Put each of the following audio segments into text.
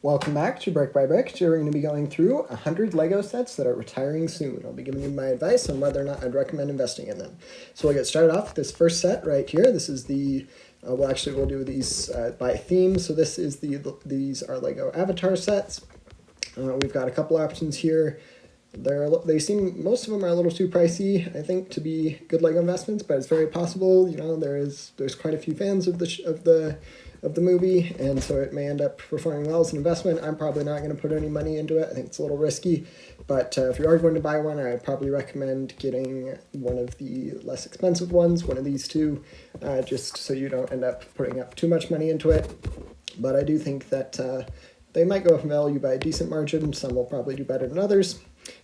Welcome back to Brick by Brick. Today we're going to be going through 100 Lego sets that are retiring soon. I'll be giving you my advice on whether or not I'd recommend investing in them. So we'll get started off with this first set right here. This is the, we'll do these by theme. So these are Lego Avatar sets. We've got a couple options here. Most of them are a little too pricey, I think, to be good Lego investments, but it's very possible. There's quite a few fans of the movie, and so it may end up performing well as an investment. I'm probably not going to put any money into it. I think it's a little risky, but if you are going to buy one, I'd probably recommend getting one of the less expensive ones, one of these two, just so you don't end up putting up too much money into it. But I do think that they might go up in value by a decent margin. Some will probably do better than others.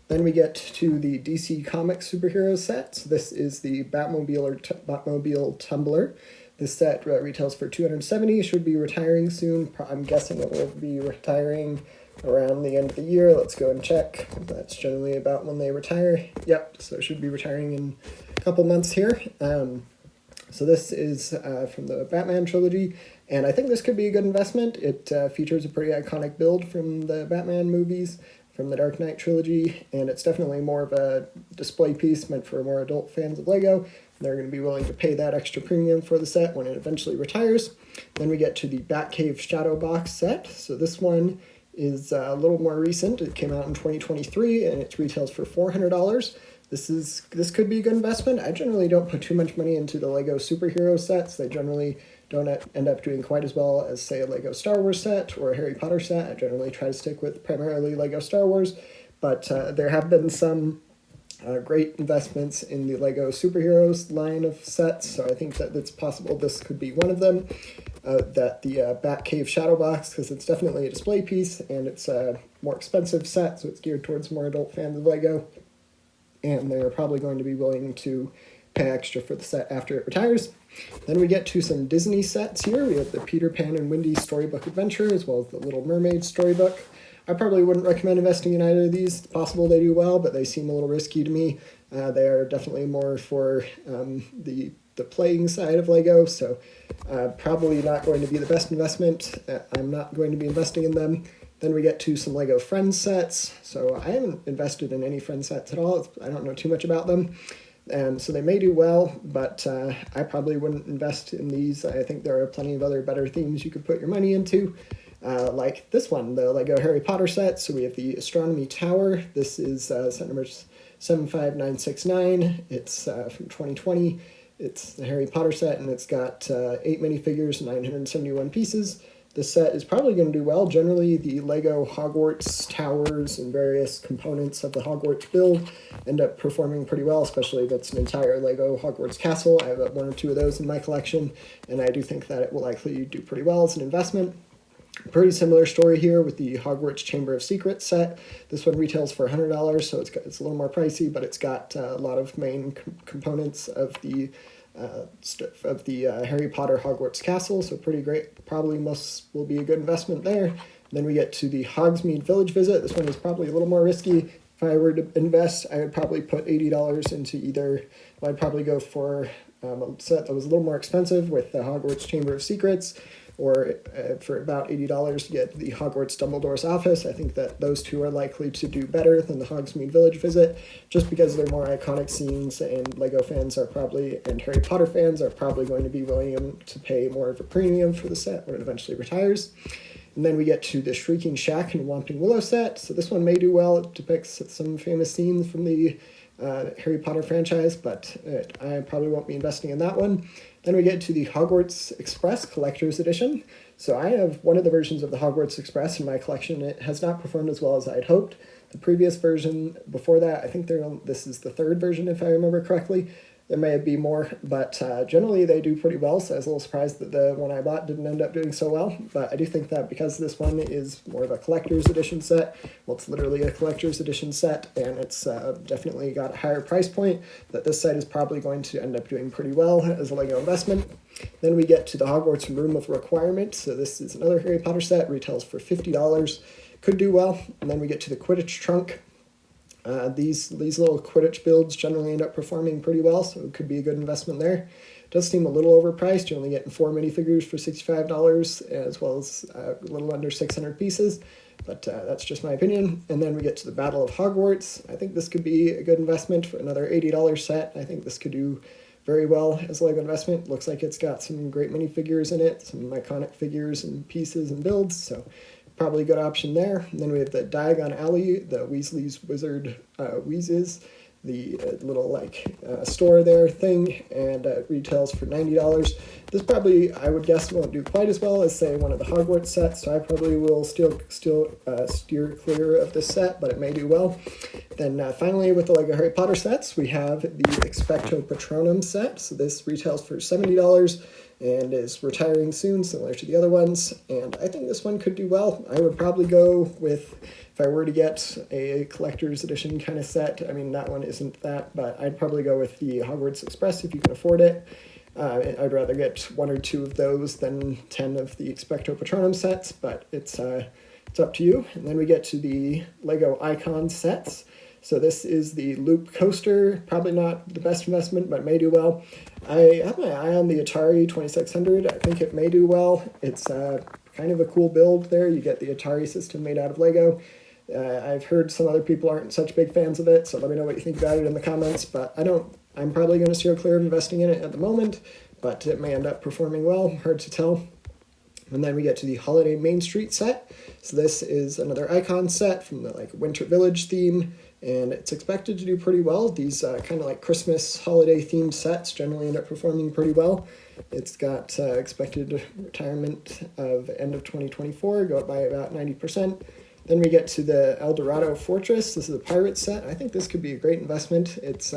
Then we get to the DC Comics superhero set. So this is the Batmobile Tumbler. This set retails for $270. Should be retiring soon. I'm guessing it will be retiring around the end of the year. Let's go and check. That's generally about when they retire. Yep, so it should be retiring in a couple months here. So this is from the Batman trilogy, and I think this could be a good investment. It features a pretty iconic build from the Batman movies, from the Dark Knight trilogy, and it's definitely more of a display piece meant for more adult fans of Lego. They're going to be willing to pay that extra premium for the set when it eventually retires. Then we get to the Batcave Shadow Box set. So this one is a little more recent. It came out in 2023, and it retails for $400. This could be a good investment. I generally don't put too much money into the Lego superhero sets. They generally don't end up doing quite as well as, say, a Lego Star Wars set or a Harry Potter set. I generally try to stick with primarily Lego Star Wars, but there have been some great investments in the Lego superheroes line of sets, so I think that it's possible this could be one of them. That the Batcave Shadow Box, because it's definitely a display piece, and it's a more expensive set, so it's geared towards more adult fans of Lego, and they're probably going to be willing to pay extra for the set after it retires. Then we get to some Disney sets here. We have the Peter Pan and Wendy Storybook Adventure, as well as the Little Mermaid Storybook. I probably wouldn't recommend investing in either of these. It's possible they do well, but they seem a little risky to me. They are definitely more for the playing side of Lego, so probably not going to be the best investment. I'm not going to be investing in them. Then we get to some Lego Friends sets. So I haven't invested in any Friends sets at all. I don't know too much about them. And so they may do well, but I probably wouldn't invest in these. I think there are plenty of other better themes you could put your money into. Like this one, the Lego Harry Potter set. So we have the Astronomy Tower. This is set number 75969. It's from 2020. It's the Harry Potter set, and it's got 8 minifigures, 971 pieces. This set is probably going to do well. Generally, the Lego Hogwarts towers and various components of the Hogwarts build end up performing pretty well, especially if it's an entire Lego Hogwarts castle. I have one or two of those in my collection, and I do think that it will likely do pretty well as an investment. Pretty similar story here with the Hogwarts Chamber of Secrets set. This one retails for $100, so it's a little more pricey, but it's got a lot of main components of the Harry Potter Hogwarts castle, so pretty great. Probably will be a good investment there. Then we get to the Hogsmeade Village Visit. This one is probably a little more risky. If I were to invest, I would probably put $80 into either. I'd probably go for a set that was a little more expensive with the Hogwarts Chamber of Secrets, or for about $80 to get the Hogwarts Dumbledore's Office. I think that those two are likely to do better than the Hogsmeade Village Visit, just because they're more iconic scenes, and Lego fans and Harry Potter fans are probably going to be willing to pay more of a premium for the set when it eventually retires. And then we get to the Shrieking Shack and Whomping Willow set. So this one may do well. It depicts some famous scenes from the Harry Potter franchise, but I probably won't be investing in that one. Then we get to the Hogwarts Express Collector's Edition. So I have one of the versions of the Hogwarts Express in my collection. It has not performed as well as I'd hoped. The previous version before that, I think this is the third version if I remember correctly. There may be more, but generally they do pretty well, so I was a little surprised that the one I bought didn't end up doing so well. But I do think that because this one is more of a collector's edition set, well, it's literally a collector's edition set, and it's definitely got a higher price point, that this set is probably going to end up doing pretty well as a Lego investment. Then we get to the Hogwarts Room of Requirement. So this is another Harry Potter set, retails for $50. Could do well. And then we get to the Quidditch Trunk. These little Quidditch builds generally end up performing pretty well, so it could be a good investment there. does seem a little overpriced. You're only getting 4 minifigures for $65, as well as a little under 600 pieces. But that's just my opinion. And then we get to the Battle of Hogwarts. I think this could be a good investment for another $80 set. I think this could do very well as a LEGO investment. Looks like it's got some great minifigures in it, some iconic figures and pieces and builds, so probably a good option there. And then we have the Diagon Alley, the Weasley's Wizard Wheezes, the little store there thing, and it retails for $90. This probably, I would guess, won't do quite as well as, say, one of the Hogwarts sets, so I probably will still steer clear of this set, but it may do well. Then finally, with the LEGO Harry Potter sets, we have the Expecto Patronum set. So this retails for $70 and is retiring soon, similar to the other ones. And I think this one could do well. I would probably go with, if I were to get a collector's edition kind of set, I mean, that one isn't that, but I'd probably go with the Hogwarts Express if you can afford it. I'd rather get 1 or 2 of those than 10 of the Expecto Patronum sets, but it's up to you. And then we get to the LEGO Icon sets. So this is the Loop Coaster, probably not the best investment, but may do well. I have my eye on the Atari 2600. I think it may do well. It's kind of a cool build there. You get the Atari system made out of LEGO. I've heard some other people aren't such big fans of it, so let me know what you think about it in the comments. But I'm probably going to steer clear of investing in it at the moment, but it may end up performing well. Hard to tell. And then we get to the Holiday Main Street set. So this is another Icon set from the Winter Village theme, and it's expected to do pretty well. These kind of Christmas holiday themed sets generally end up performing pretty well. It's got expected retirement of end of 2024, go up by about 90%. Then we get to the El Dorado Fortress. This is a pirate set. I think this could be a great investment. It's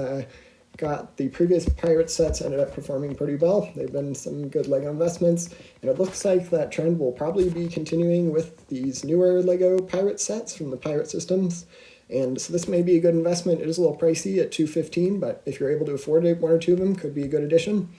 got the previous pirate sets ended up performing pretty well. They've been some good LEGO investments, and it looks like that trend will probably be continuing with these newer LEGO pirate sets from the pirate systems. And so this may be a good investment. It is a little pricey at $215, but if you're able to afford it, 1 or 2 of them could be a good addition.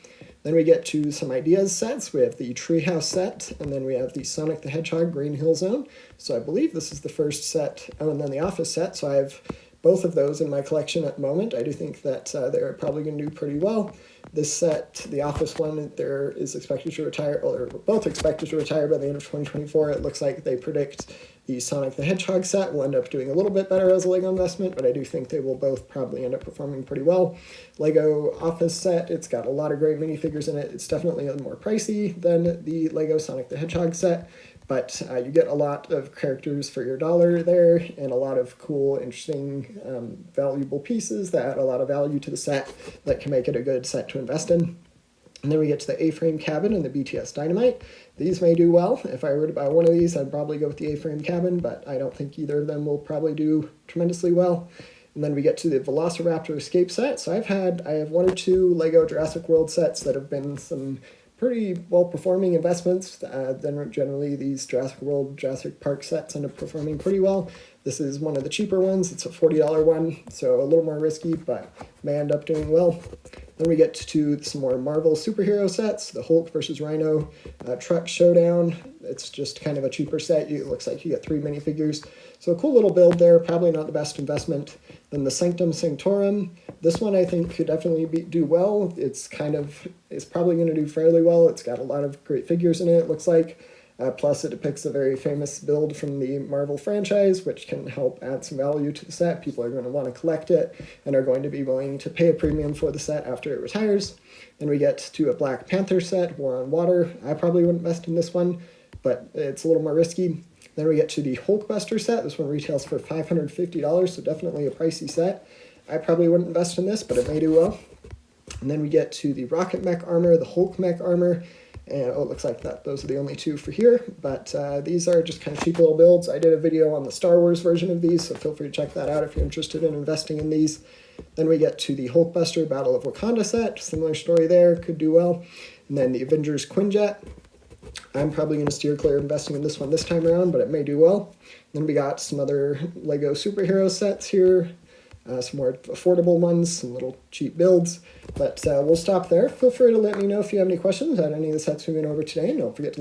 Then we get to some ideas sets. We have the Treehouse set, and then we have the Sonic the Hedgehog Green Hill Zone. So I believe this is the first set, and then the Office set. So I have both of those in my collection at the moment. I do think that they're probably going to do pretty well. This set, the Office one, there is expected to retire, or they're both expected to retire by the end of 2024. It looks like they predict the Sonic the Hedgehog set will end up doing a little bit better as a LEGO investment, but I do think they will both probably end up performing pretty well. LEGO Office set, it's got a lot of great minifigures in it. It's definitely more pricey than the LEGO Sonic the Hedgehog set, but you get a lot of characters for your dollar there, and a lot of cool, interesting, valuable pieces that add a lot of value to the set that can make it a good set to invest in. And then we get to the A-frame cabin and the BTS Dynamite. These may do well. If I were to buy one of these, I'd probably go with the A-frame cabin, but I don't think either of them will probably do tremendously well. And then we get to the Velociraptor Escape set. So I have 1 or 2 LEGO Jurassic World sets that have been some pretty well-performing investments. Then generally these Jurassic World, Jurassic Park sets end up performing pretty well. This is one of the cheaper ones. It's a $40 one, so a little more risky, but may end up doing well. Then we get to some more Marvel superhero sets, the Hulk versus Rhino Truck Showdown. It's just kind of a cheaper set. It looks like you get 3 minifigures. So a cool little build there, probably not the best investment. Then the Sanctum Sanctorum. This one I think could definitely do well. It's probably going to do fairly well. It's got a lot of great figures in it, it looks like. Plus it depicts a very famous build from the Marvel franchise, which can help add some value to the set. People are going to want to collect it and are going to be willing to pay a premium for the set after it retires. Then we get to a Black Panther set, War on Water. I probably wouldn't invest in this one, but it's a little more risky. Then we get to the Hulkbuster set. This one retails for $550, so definitely a pricey set. I probably wouldn't invest in this, but it may do well. And then we get to the Rocket Mech armor, the Hulk Mech armor. And it looks like those are the only 2 for here, but these are just kind of cheap little builds. I did a video on the Star Wars version of these, so feel free to check that out if you're interested in investing in these. Then we get to the Hulkbuster Battle of Wakanda set, similar story there, could do well. And then the Avengers Quinjet. I'm probably going to steer clear of investing in this one this time around, but it may do well. Then we got some other LEGO superhero sets here. Some more affordable ones, some little cheap builds, but we'll stop there. Feel free to let me know if you have any questions on any of the sets we went over today, and don't forget to like